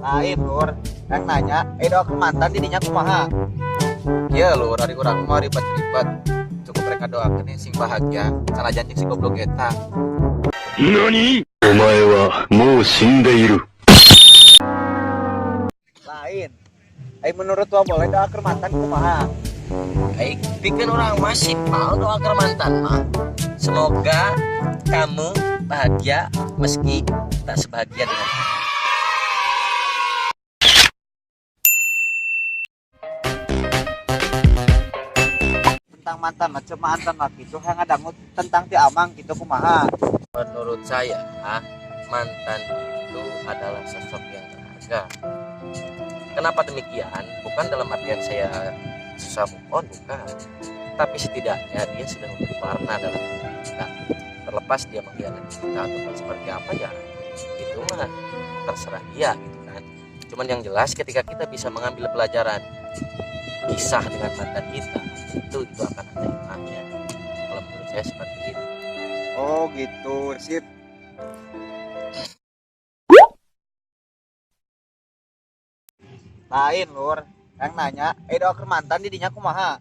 Lain lur, yang nanya, doa ke mantan didinya kumaha? Iya lur, dari kurang mau ribet-ribet. Cukup mereka doakan yang sing bahagia, salah janji si goblok eta. NANI?お前はもう死んでいる。Lain, menurut tua boleh doa ke mantan kumaha? Pikir orang mah simpel doa ke mantan mah. Semoga kamu bahagia meski tak sebahagia dengan Tentang mantan mah cuma mantan mah gitu, yang ngadangut tentang ti amang gitu kumaha? menurut saya. Mantan itu adalah sosok yang berharga. Kenapa demikian? Bukan dalam artian saya susah move on, bukan. Tapi setidaknya dia sudah memberi warna dalam hidup kita. Terlepas dia mengkhianati kita atau seperti apa ya, itu mah terserah dia gitu kan. Cuman yang jelas ketika kita bisa mengambil pelajaran kisah dengan mantan kita, itu akan ada hikmahnya. Kalau menurut saya seperti itu. Oh gitu, sip. Lain lur, yang nanya, doa ke mantan didinya kumaha?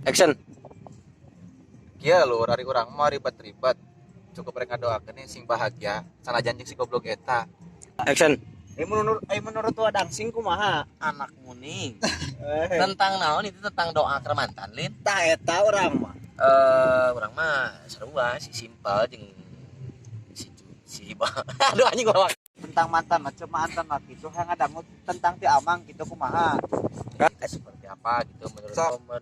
Action. Iya lur, dari kurang mau ribet-ribet. Cukup mereka doakan yang sing bahagia, salah janji si goblok eta. Action. Menurut tua dangsing kumaha? Anak muning. Tentang naon itu tentang doa ke mantan lin. Tah eta urang mah. Orang mah sarua si simpel jeung si aduh anjing gua. Tentang mantan mah cuma mantan mah gitu, yang ngadangut tentang ti amang gitu kumaha? Seperti apa gitu menurut Sok. kamu?